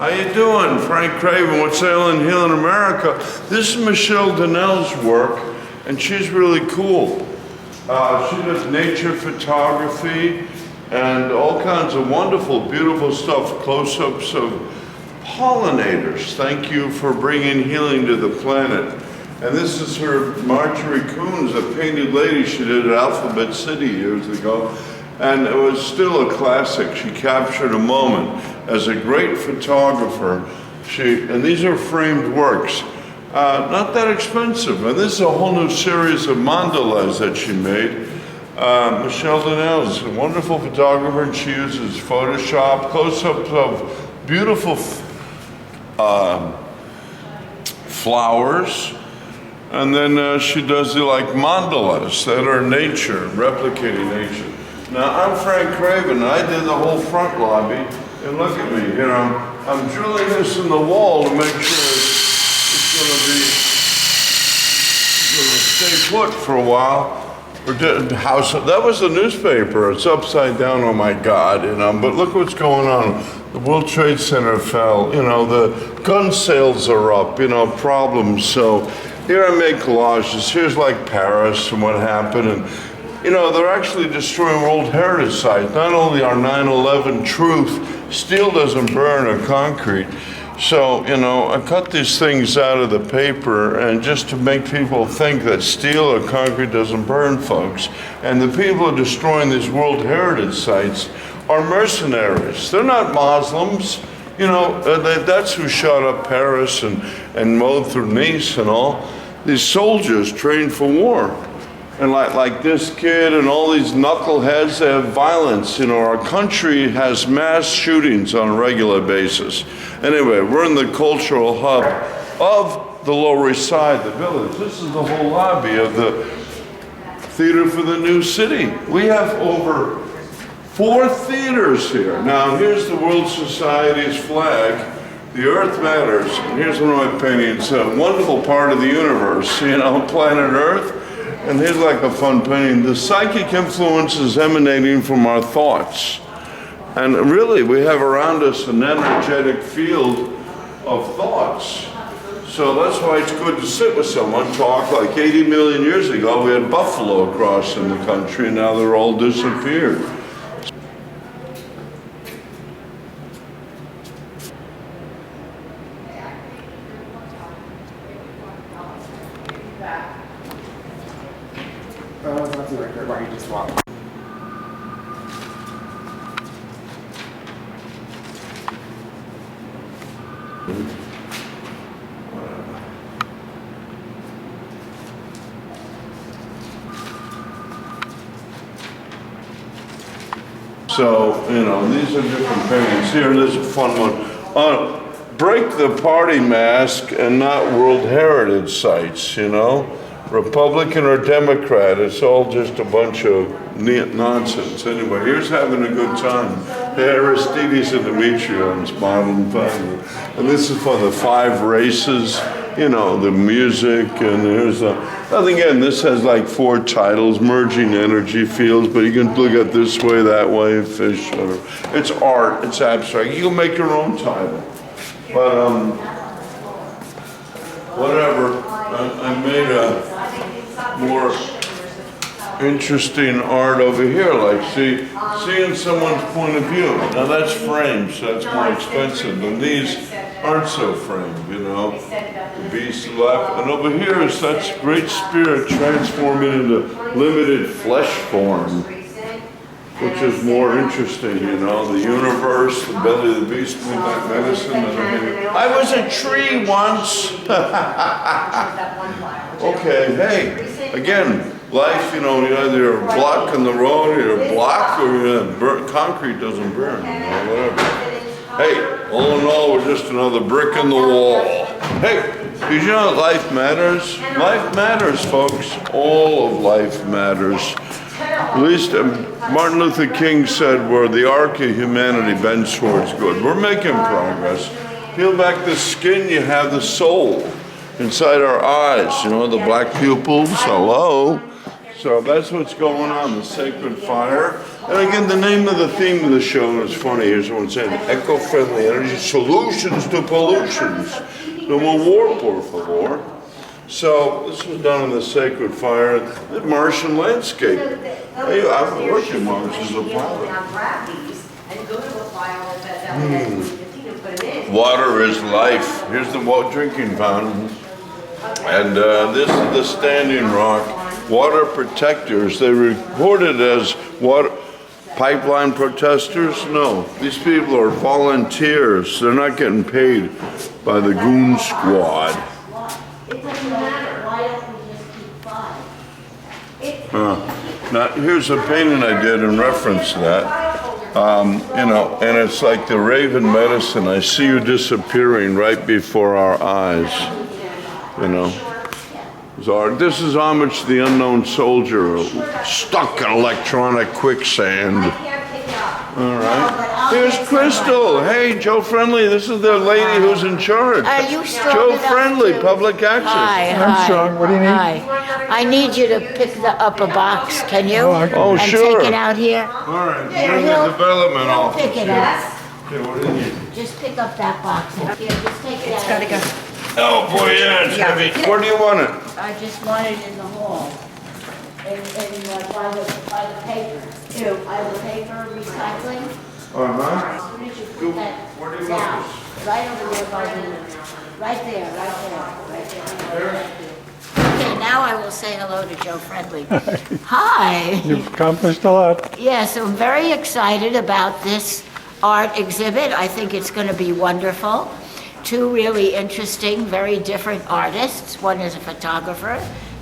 How you doing? Frank Craven with Sailing Healing America. This is Michele Danels' work, and she's really cool. She does nature photography and all kinds of wonderful, beautiful stuff, close-ups of pollinators. Thank you for bringing healing to the planet. And this is her Marjorie Coons, a painted lady she did at Alphabet City years ago. And it was still a classic. She captured a moment. As a great photographer, and these are framed works, not that expensive. And this is a whole new series of mandalas that she made. Michele Danels is a wonderful photographer, and she uses Photoshop, close-ups of beautiful flowers. And then she does the like mandalas that are nature, replicating nature. Now, I'm Frank Craven. I did the whole front lobby, and look at me. You know, I'm drilling this in the wall to make sure it's going to stay put for a while. That was the newspaper. It's upside down. Oh my God! You know, but look what's going on. The World Trade Center fell. You know, the gun sales are up. You know, problems. So here I make collages. Here's like Paris and what happened and. You know, they're actually destroying World Heritage sites. Not only our 9/11 truth, steel doesn't burn or concrete. So, you know, I cut these things out of the paper and just to make people think that steel or concrete doesn't burn, folks. And the people who are destroying these World Heritage sites are mercenaries. They're not Muslims. You know, that's who shot up Paris and mowed through Nice and all. These soldiers trained for war. And like this kid and all these knuckleheads, they have violence. You know, our country has mass shootings on a regular basis. Anyway, we're in the cultural hub of the Lower East Side, the village. This is the whole lobby of the Theater for the New City. We have over 4 theaters here. Now, here's the World Society's flag. The Earth matters. And here's one of my paintings, a wonderful part of the universe, you know, planet Earth. And here's like a fun painting. The psychic influence is emanating from our thoughts. And really, we have around us an energetic field of thoughts. So that's why it's good to sit with someone, talk. Like 80 million years ago, we had buffalo across in the country, and now they're all disappeared. That's a record. Why you just walk? So, you know, these are different paintings. Here, there's a fun one. Break the party mask and not World Heritage sites, you know? Republican or Democrat, it's all just a bunch of nonsense. Anyway, here's having a good time. The Aristides and Demetrius modern family. And this is for the 5 races, you know, the music, and here's and again, this has like 4 titles, merging energy fields, but you can look at this way, that way, fish, or it's art, it's abstract. You can make your own title. But whatever, I made a more interesting art over here, like seeing someone's point of view. Now that's framed, so that's more expensive, and these aren't so framed, you know. The beast left, and over here is that great spirit transforming into limited flesh form, which is more interesting, you know. The universe, the belly of the beast, midnight medicine, and everything. I was a tree once. Okay, hey, again, life, you know, either you're blocking the road, or you're blocked, or concrete doesn't burn, you know, whatever. Hey, all in all, we're just another brick in the wall. Hey, did you know life matters? Life matters, folks. All of life matters. At least Martin Luther King said where the arc of humanity bends towards good. We're making progress. Peel back the skin, you have the soul inside our eyes, you know, the black pupils, hello. So that's what's going on, the sacred fire. And again, the name of the theme of the show is funny. Here's one saying, eco-friendly energy solutions to pollutions. No more war, por favor. So this was done in the sacred fire, the Martian landscape. Hey, I've been working Mars as a pilot. Water is life. Here's the drinking fountain. And this is the Standing Rock. Water protectors, they reported as water pipeline protesters. No, these people are volunteers. They're not getting paid by the goon squad. It doesn't matter. Why don't we just keep five? Now, here's a painting I did in reference to that. You know, and it's like the Raven medicine. I see you disappearing right before our eyes. You know. So this is homage to the unknown soldier stuck in electronic quicksand. All right. Here's Crystal. Hey, Joe Friendly. This is the lady who's in charge. Are you strong Joe enough Friendly, to- Public Access. Hi, I'm strong. What do you need? Hi. I need you to pick up a box, can you? Oh, and sure. take it out here. All right. Here, Bring he'll- the development he'll office. pick it up. Okay, what do you need? Just pick up that box. Here, just take it out. It's gotta go. Oh boy, yeah, it's heavy. Where do you want it? I just want it in the hall. By the paper. Here, by the paper recycling. Uh-huh. As soon as you put that Where do you down, want this? right over there by the, right there. Okay, now I will say hello to Joe Friendly. Hi. You've accomplished a lot. Yes, I'm very excited about this art exhibit. I think it's going to be wonderful. Two really interesting, very different artists. One is a photographer,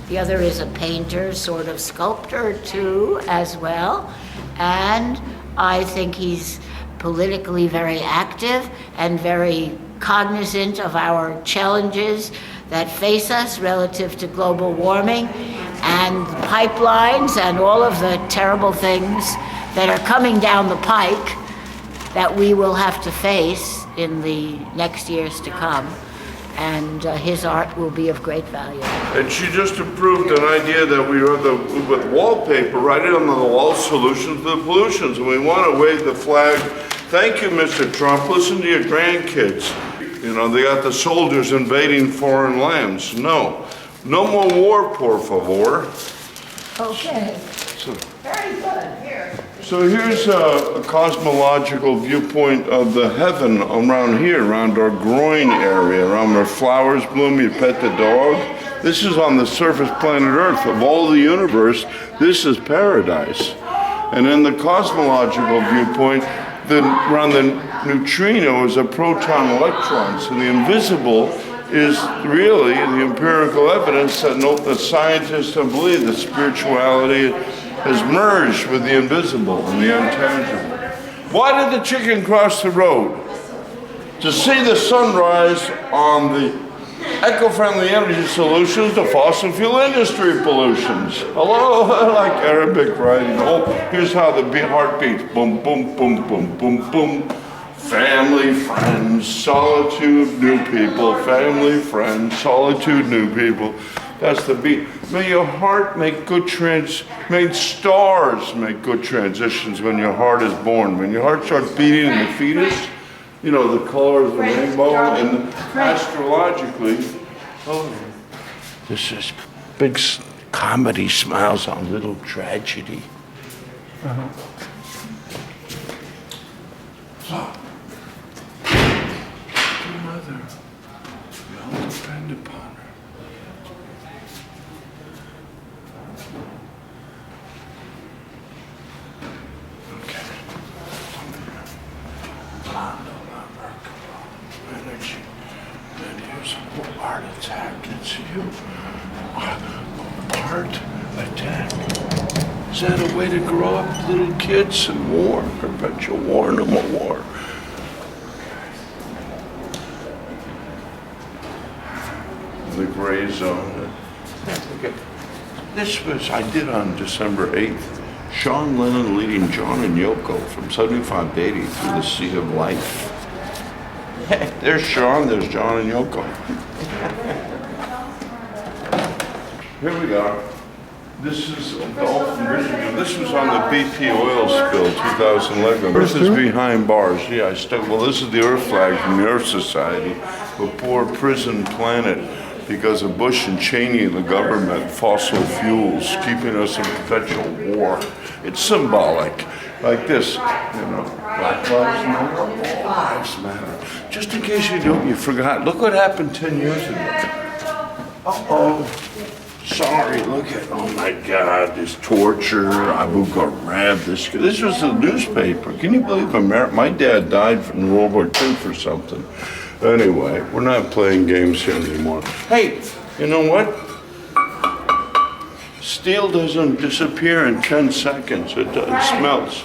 the other is a painter, sort of sculptor too, as well. And I think he's politically very active and very cognizant of our challenges that face us relative to global warming and pipelines and all of the terrible things that are coming down the pike that we will have to face in the next years to come. And his art will be of great value. And she just approved an idea that we wrote with wallpaper, right on the wall, solutions to the pollutions. And we want to wave the flag. Thank you, Mr. Trump. Listen to your grandkids. You know, they got the soldiers invading foreign lands. No. No more war, por favor. Okay. Very good. Here. So here's a cosmological viewpoint of the heaven around here, around our groin area, around where flowers bloom, you pet the dog. This is on the surface planet Earth. Of all the universe, this is paradise. And in the cosmological viewpoint, around the neutrino is a proton electron. So the invisible is really the empirical evidence that the scientists have believed that spirituality has merged with the invisible and the intangible. Why did the chicken cross the road? To see the sunrise on the eco-friendly energy solutions to fossil fuel industry pollutions. Hello, I like Arabic writing. Oh, here's how the heart beats. Boom, boom, boom, boom, boom, boom. Family, friends, solitude, new people. Family, friends, solitude, new people. That's the beat. May your heart make may stars make good transitions when your heart is born. When your heart starts beating in the fetus, you know, the color of the rainbow, and astrologically, oh, this is big comedy smiles on little tragedy. So, mother, we all depend upon her. Okay. Energy. And here's a heart attack. It's you. Heart attack. Is that a way to grow up little kids in war? Perpetual war, no more war. The gray zone. Okay. This was, I did on December 8th. Sean Lennon leading John and Yoko from 75 to 80 through the sea of life. There's Sean, there's John and Yoko. Here we are. This is Dalton, Michigan. This was on the BP oil spill 2011. This is behind bars. Yeah, well, this is the Earth flag from the Earth Society, a poor prison planet because of Bush and Cheney, the government, fossil fuels, keeping us in perpetual war. It's symbolic, like this, Black Lives Matter, all lives matter. Just in case you forgot, look what happened 10 years ago. Uh-oh. Sorry, look at, oh my God, this torture, Abu Ghraib, this was a newspaper. Can you believe my dad died from World War II for something. Anyway, we're not playing games here anymore. Hey, you know what? Steel doesn't disappear in 10 seconds. It smelts.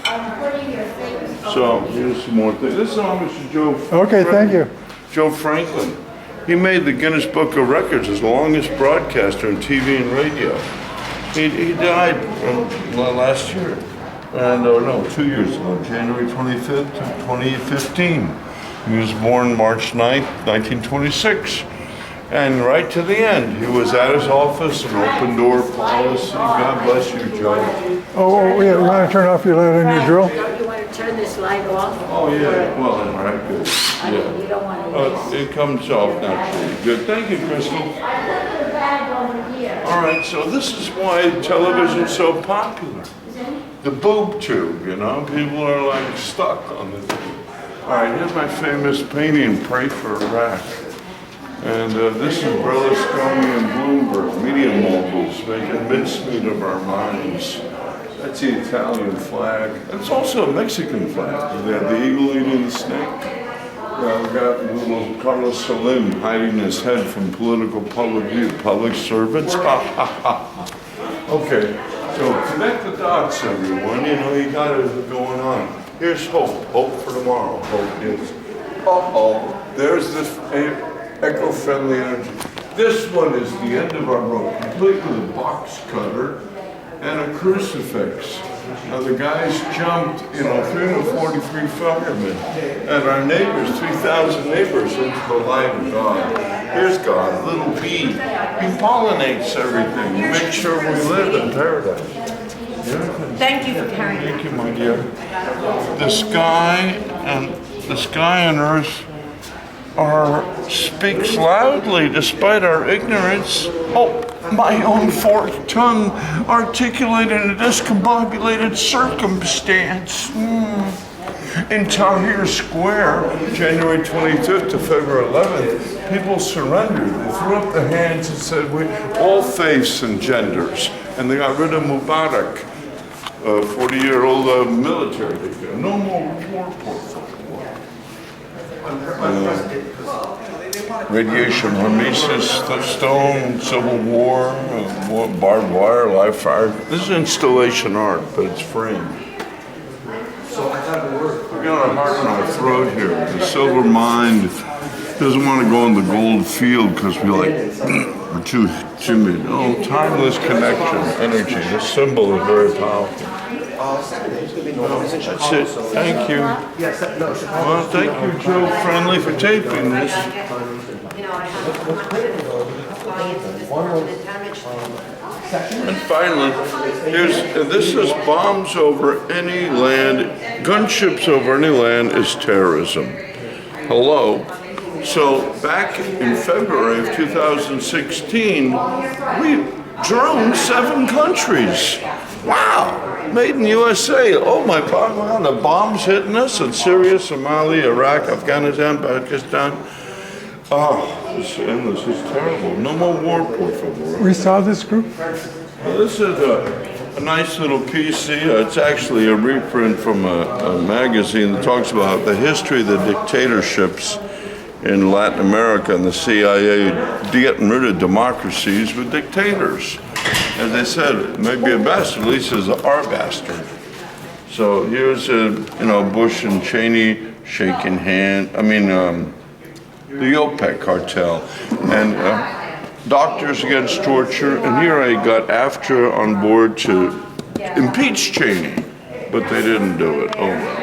So here's some more things. This is homage to Joe. Okay, thank you. Joe Franklin. He made the Guinness Book of Records as the longest broadcaster in TV and radio. He died last year, and no, 2 years ago, January 25th, 2015. He was born March 9th, 1926. And right to the end, he was at his office, an open door policy. God bless you, Joe. Oh, yeah, you want to turn off your light on your drill? Don't you want to turn this light off? Oh, yeah, well, all right, good. I mean, you don't want to It comes off naturally. Good, thank you, Crystal. I put the bag over here. All right, so this is why television's so popular. The boob tube, people are like stuck on the tube. All right, here's my famous painting, Pray for Iraq. And this is Berlusconi and Bloomberg, media moguls, making mincemeat of our minds. That's the Italian flag. It's also a Mexican flag. They have the eagle eating the snake. We've got little Carlos Slim hiding his head from political public view. Public servants? Okay, so connect the dots, everyone. You got it going on. Here's hope. Hope for tomorrow. Hope is. There's this eco-friendly energy. This one is the end of our rope, complete with a box cutter and a crucifix. Now the guys jumped, 343 firemen, and our neighbors, 3,000 neighbors, into the light of God. Here's God, little bee. He pollinates everything. He makes sure we live in paradise. Yeah. Thank you for carrying that. Thank you, my dear. The sky and earth speaks loudly despite our ignorance. Oh, my own forked tongue articulated a discombobulated circumstance. In Tahrir Square, January 25th to February 11th, people surrendered. They threw up their hands and said, "We all faiths and genders," and they got rid of Mubarak, a 40-year-old military dictator. No more war, poor radiation hormesis, stone, civil war, barbed wire, live fire. This is installation art, but it's framed. We got a heart in our throat here. The silver mind doesn't want to go in the gold field because we're too timid. Oh, timeless connection, energy. The symbol is very powerful. That's it. Thank you. Well, thank you, Joe Friendly, for taping this. And finally, this is bombs over any land, gunships over any land is terrorism. Hello. So back in February of 2016, we droned 7 countries. Wow. Made in USA. Oh my God, wow, the bombs hitting us in Syria, Somalia, Iraq, Afghanistan, Pakistan. Oh, it's endless. It's terrible. No more war, por favor. We saw this group? Well, this is a nice little piece. It's actually a reprint from a magazine that talks about the history of the dictatorships in Latin America and the CIA getting rid of democracies with dictators. as I said, maybe a bastard, at least is our bastard. So here's Bush and Cheney shaking hand. I mean, the OPEC cartel and Doctors Against Torture. And here I got AFTRA on board to impeach Cheney, but they didn't do it. Oh well.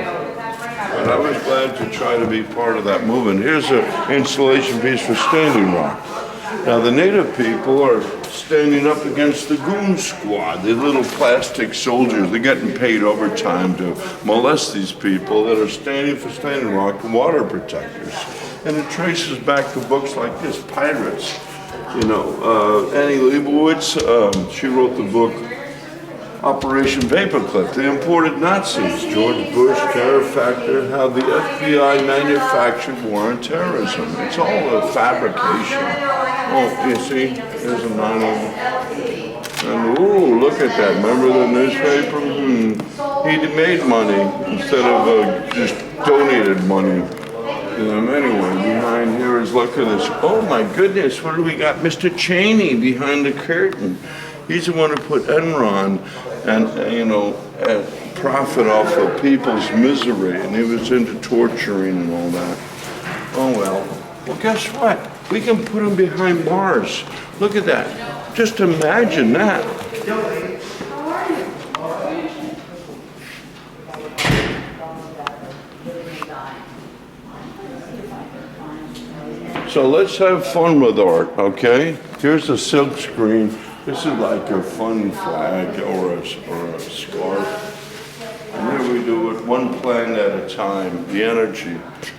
But I was glad to try to be part of that movement. Here's an installation piece for Standing Rock. Now the native people are standing up against the goon squad, the little plastic soldiers. They're getting paid overtime to molest these people that are standing for Standing Rock and water protectors. And it traces back to books like this, Pirates. Annie Leibovitz, she wrote the book Operation Paperclip. They imported Nazis, George Bush, Terror Factor, how the FBI manufactured war on terrorism. It's all a fabrication. Oh, you see, there's a 9/11. And ooh, look at that. Remember the newspaper? He made money instead of just donated money. Anyway, behind here is, look at this. Oh my goodness, what do we got? Mr. Cheney behind the curtain. He's the one who put Enron and, profit off of people's misery, and he was into torturing and all that. Oh well, guess what? We can put him behind bars. Look at that. Just imagine that. So let's have fun with art, okay? Here's a silk screen. This is like a fun flag or a scarf. And here we do it one plant at a time, the energy.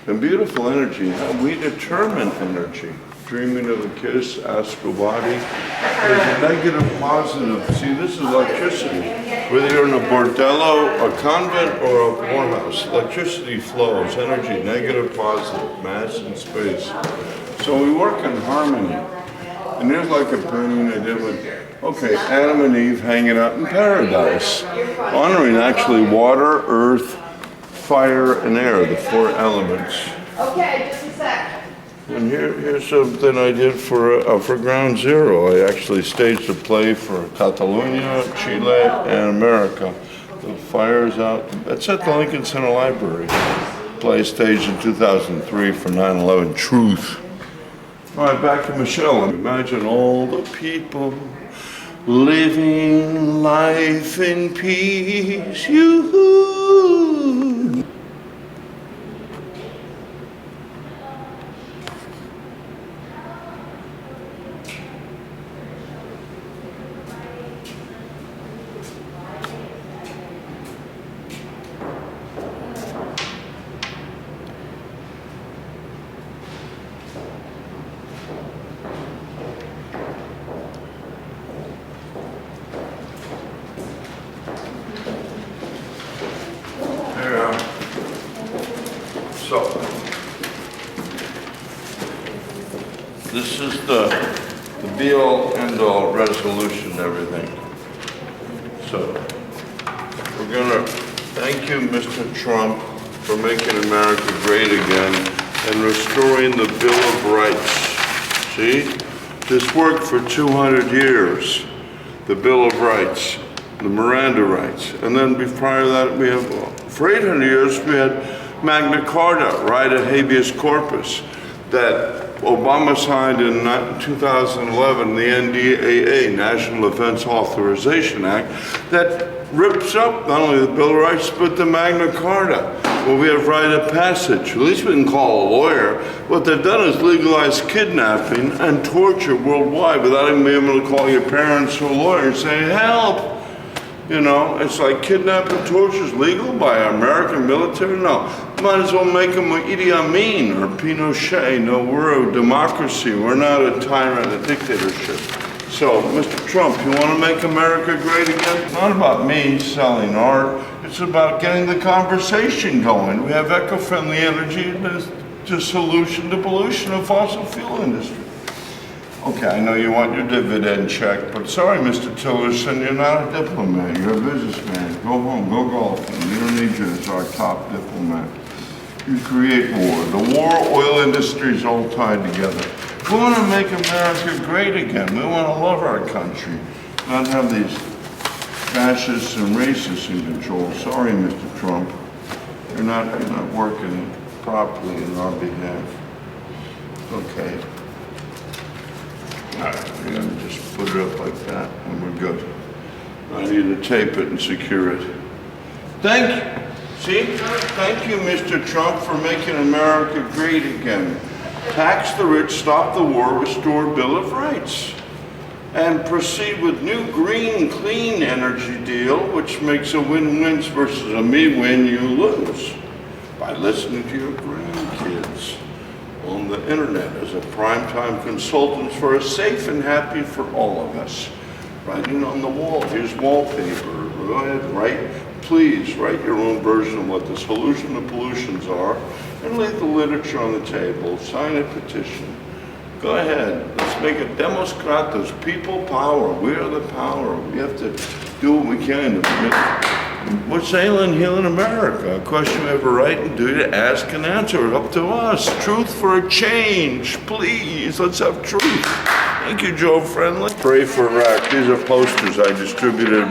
And beautiful energy, how we determine energy. Dreaming of a kiss, ask a body. There's a negative, positive. See, this is electricity. Whether you're in a bordello, a convent, or a poorhouse, electricity flows, energy, negative, positive, mass and space. So we work in harmony. And there's like a painting I did with, Adam and Eve hanging out in paradise, honoring actually water, earth, fire, and air, the four elements. Okay, just a sec. And here's something I did for Ground Zero. I actually staged a play for Catalonia, Chile, and America. The fire's out. That's at the Lincoln Center Library. Play staged in 2003 for 9/11 Truth. All right, back to Michele. Imagine all the people living life in peace. You. So, this is the be-all, end-all resolution and everything. So, we're gonna thank you, Mr. Trump, for making America great again and restoring the Bill of Rights. See? This worked for 200 years, the Bill of Rights, the Miranda rights. And then prior to that, we have, for 800 years, we had Magna Carta, right of habeas corpus, that Obama signed in 2011, the NDAA, National Defense Authorization Act, that rips up not only the Bill of Rights, but the Magna Carta. Well, we have right of passage. At least we can call a lawyer. What they've done is legalize kidnapping and torture worldwide without even being able to call your parents or a lawyer and say, help. It's like kidnapping and torture is legal by our American military? No. Might as well make them Idi Amin or Pinochet. No, we're a democracy. We're not a tyrant, a dictatorship. So, Mr. Trump, you want to make America great again? It's not about me selling art. It's about getting the conversation going. We have eco-friendly energy and there's the solution to pollution of fossil fuel industry. Okay, I know you want your dividend check, but sorry, Mr. Tillerson, you're not a diplomat. You're a businessman. Go home, go golfing. We don't need you as our top diplomat. You create war. The war, oil industry is all tied together. We want to make America great again. We want to love our country. not have these fascists and racists in control. Sorry, Mr. Trump. You're not working properly in our behalf. Okay. All right, we're gonna just put it up like that and we're good. I need to tape it and secure it. Thank you. See, thank you, Mr. Trump, for making America great again. Tax the rich, stop the war, restore Bill of Rights. And proceed with new green, clean energy deal, which makes a win-win versus a me win, you lose. By listening to your grandkids on the internet as a primetime consultants for a safe and happy for all of us. Writing on the wall, here's wallpaper. Go ahead, please write your own version of what the solution to pollutions are and leave the literature on the table. Sign a petition. Go ahead, let's make a demos gratis, people power. We are the power. We have to do what we can to what's ailing, healing America? A question we have a right and duty to ask and answer. Up to us. Truth for a change, please. Let's have truth. Thank you, Joe Friendly. Pray for Iraq. These are posters I distributed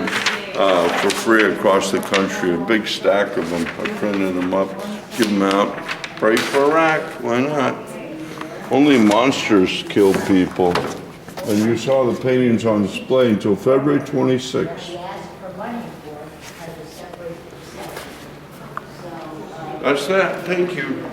for free across the country. A big stack of them. I printed them up, give them out. Pray for Iraq. Why not? Only monsters kill people. And you saw the paintings on display until February 26th. That's that. Thank you.